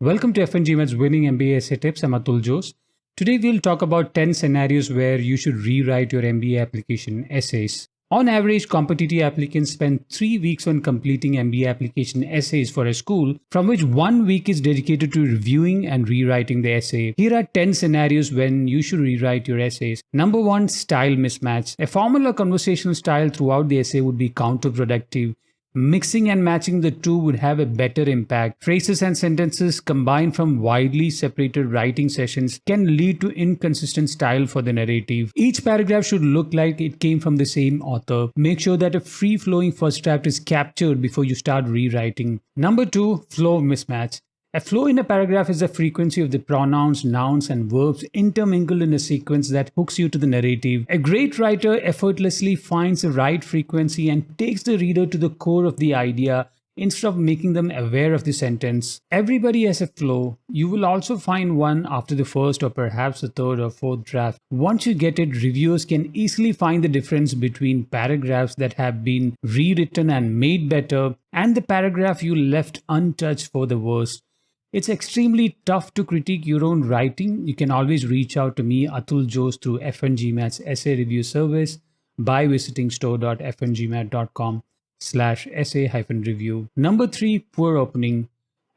Welcome to FNGMAT's Winning MBA Essay Tips. I'm Atul Jose. Today we'll talk about 10 scenarios where you should rewrite your MBA application essays. On average, competitive applicants spend 3 weeks on completing MBA application essays for a school, from which 1 week is dedicated to reviewing and rewriting the essay. Here are 10 scenarios when you should rewrite your essays. Number 1, style mismatch. A formal or conversational style throughout the essay would be counterproductive. Mixing and matching the two would have a better impact. Phrases and sentences combined from widely separated writing sessions can lead to inconsistent style for the narrative. Each paragraph should look like it came from the same author. Make sure that a free-flowing first draft is captured before you start rewriting. Number 2, flow mismatch. A flow in a paragraph is the frequency of the pronouns, nouns, and verbs intermingled in a sequence that hooks you to the narrative. A great writer effortlessly finds the right frequency and takes the reader to the core of the idea instead of making them aware of the sentence. Everybody has a flow. You will also find one after the first or perhaps the third or fourth draft. Once you get it, reviewers can easily find the difference between paragraphs that have been rewritten and made better and the paragraph you left untouched for the worst. It's extremely tough to critique your own writing. You can always reach out to me, Atul Jose, through FNGMAT's essay review service by visiting store.fngmat.com/essay-review. Number 3, poor opening.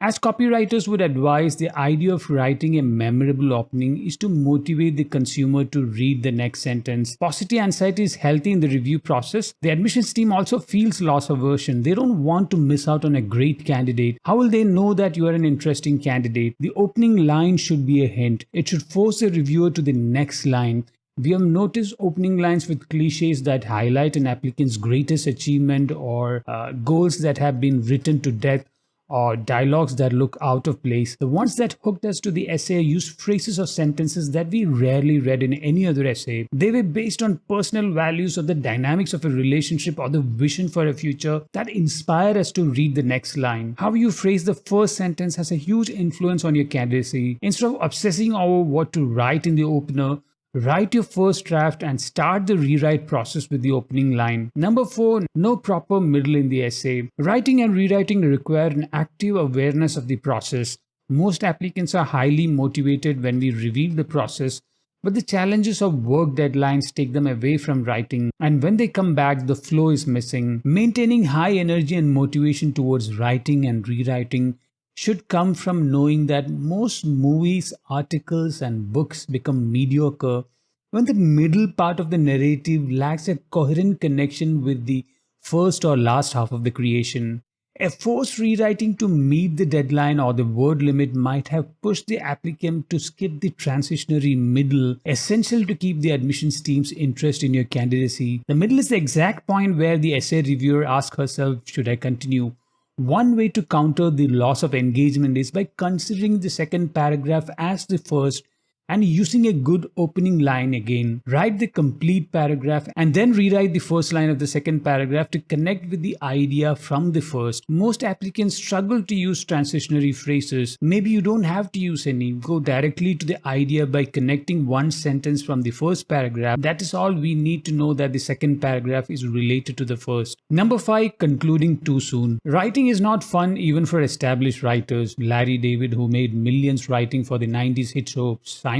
As copywriters would advise, the idea of writing a memorable opening is to motivate the consumer to read the next sentence. Paucity anxiety is healthy in the review process. The admissions team also feels loss aversion. They don't want to miss out on a great candidate. How will they know that you are an interesting candidate? The opening line should be a hint. It should force the reviewer to the next line. We have noticed opening lines with cliches that highlight an applicant's greatest achievement or goals that have been written to death, or dialogues that look out of place. The ones that hooked us to the essay used phrases or sentences that we rarely read in any other essay. They were based on personal values or the dynamics of a relationship or the vision for a future that inspire us to read the next line. How you phrase the first sentence has a huge influence on your candidacy. Instead of obsessing over what to write in the opener, write your first draft and start the rewrite process with the opening line. Number 4, no proper middle in the essay. Writing and rewriting require an active awareness of the process. Most applicants are highly motivated when we reveal the process, but the challenges of work deadlines take them away from writing, and when they come back, the flow is missing. Maintaining high energy and motivation towards writing and rewriting should come from knowing that most movies, articles, and books become mediocre when the middle part of the narrative lacks a coherent connection with the first or last half of the creation. A forced rewriting to meet the deadline or the word limit might have pushed the applicant to skip the transitionary middle, essential to keep the admissions team's interest in your candidacy. The middle is the exact point where the essay reviewer asks herself, should I continue? One way to counter the loss of engagement is by considering the second paragraph as the first and using a good opening line again. Write the complete paragraph and then rewrite the first line of the second paragraph to connect with the idea from the first. Most applicants struggle to use transitionary phrases. Maybe you don't have to use any. Go directly to the idea by connecting one sentence from the first paragraph. That is all we need to know that the second paragraph is related to the first. Number 5, concluding too soon. Writing is not fun even for established writers. Larry David, who made millions writing for the 90s hit show Seinfeld,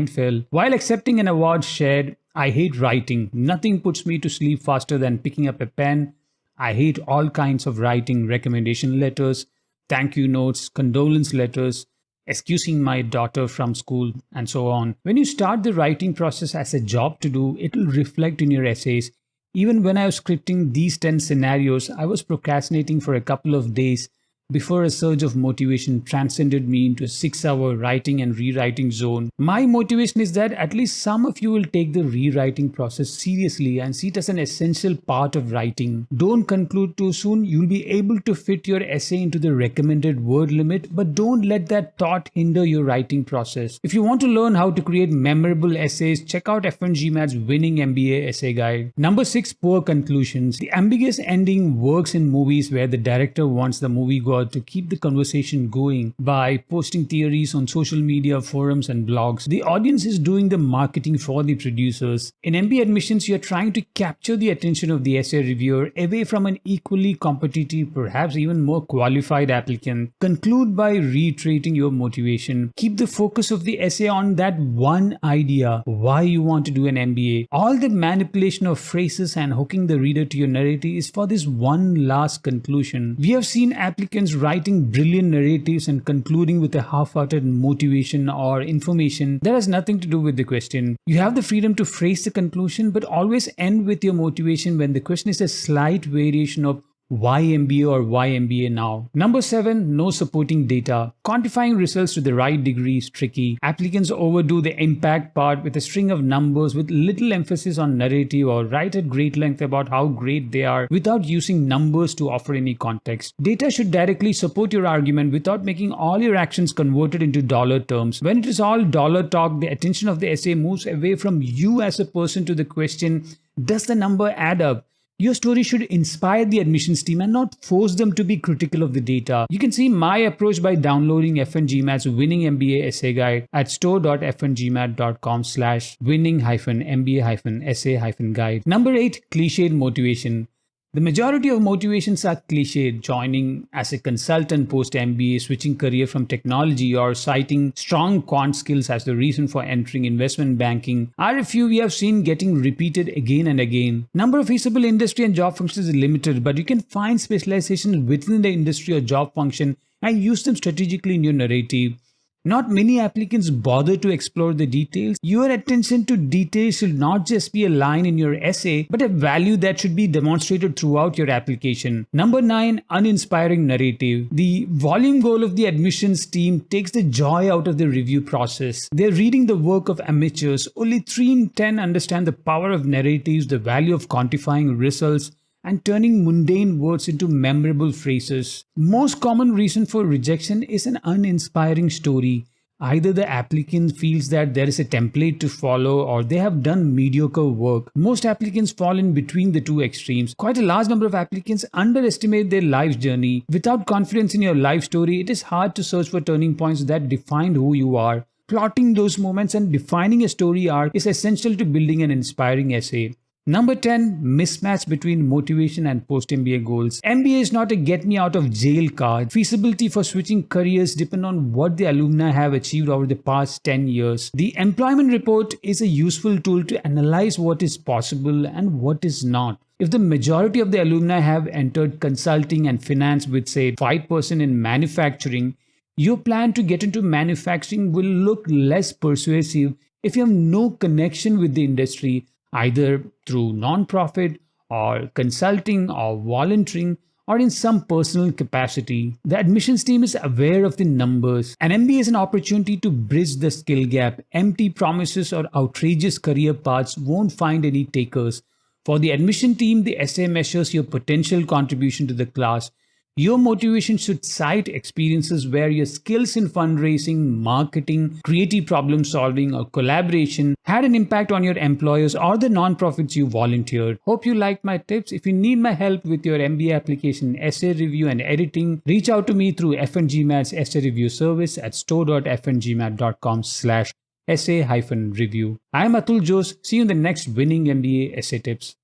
while accepting an award, shared, I hate writing. Nothing puts me to sleep faster than picking up a pen. I hate all kinds of writing, recommendation letters, thank you notes, condolence letters, excusing my daughter from school, and so on. When you start the writing process as a job to do, it will reflect in your essays. Even when I was scripting these 10 scenarios, I was procrastinating for a couple of days before a surge of motivation transcended me into a 6-hour writing and rewriting zone. My motivation is that at least some of you will take the rewriting process seriously and see it as an essential part of writing. Don't conclude too soon. You'll be able to fit your essay into the recommended word limit, but don't let that thought hinder your writing process. If you want to learn how to create memorable essays, check out FNGMAT's Winning MBA Essay Guide. Number 6, poor conclusions. The ambiguous ending works in movies where the director wants the moviegoer lot to keep the conversation going by posting theories on social media, forums, and blogs. The audience is doing the marketing for the producers. In MBA admissions, you're trying to capture the attention of the essay reviewer away from an equally competitive, perhaps even more qualified applicant. Conclude by reiterating your motivation. Keep the focus of the essay on that one idea, why you want to do an MBA. All the manipulation of phrases and hooking the reader to your narrative is for this one last conclusion. We have seen applicants writing brilliant narratives and concluding with a half-hearted motivation or information that has nothing to do with the question. You have the freedom to phrase the conclusion, but always end with your motivation when the question is a slight variation of why MBA or why MBA now. Number 7, no supporting data. Quantifying results to the right degree is tricky. Applicants overdo the impact part with a string of numbers with little emphasis on narrative, or write at great length about how great they are without using numbers to offer any context. Data should directly support your argument without making all your actions converted into dollar terms. When it is all dollar talk, the attention of the essay moves away from you as a person to the question, does the number add up? Your story should inspire the admissions team and not force them to be critical of the data. You can see my approach by downloading FNGMAT's Winning MBA Essay Guide at store.fngmat.com/winning-MBA-essay-guide. Number 8, cliched motivation. The majority of motivations are cliched: joining as a consultant post MBA, switching career from technology, or citing strong quant skills as the reason for entering investment banking are a few we have seen getting repeated again and again. Number of feasible industry and job functions is limited, but you can find specializations within the industry or job function and use them strategically in your narrative. Not many applicants bother to explore the details. Your attention to details should not just be a line in your essay, but a value that should be demonstrated throughout your application. Number 9, uninspiring narrative. The volume goal of the admissions team takes the joy out of the review process. They're reading the work of amateurs. Only 3 in 10 understand the power of narratives, the value of quantifying results, and turning mundane words into memorable phrases. Most common reason for rejection is an uninspiring story. Either the applicant feels that there is a template to follow, or they have done mediocre work. Most applicants fall in between the two extremes. Quite a large number of applicants underestimate their life journey. Without confidence in your life story, it is hard to search for turning points that define who you are. Plotting those moments and defining a story arc is essential to building an inspiring essay. Number 10, mismatch between motivation and post-MBA goals. MBA is not a get-me-out-of-jail card. Feasibility for switching careers depend on what the alumni have achieved over the past 10 years. The employment report is a useful tool to analyze what is possible and what is not. If the majority of the alumni have entered consulting and finance with, say, 5% in manufacturing, your plan to get into manufacturing will look less persuasive if you have no connection with the industry, either through non-profit or consulting or volunteering or in some personal capacity. The admissions team is aware of the numbers. An MBA is an opportunity to bridge the skill gap. Empty promises or outrageous career paths won't find any takers. For the admission team, the essay measures your potential contribution to the class. Your motivation should cite experiences where your skills in fundraising, marketing, creative problem solving, or collaboration had an impact on your employers or the nonprofits you volunteered. Hope you liked my tips. If you need my help with your MBA application, essay review, and editing, reach out to me through FNGMAT's essay review service at store.fngmat.com/essay-review. I am Atul Jose. See you in the next Winning MBA Essay Tips.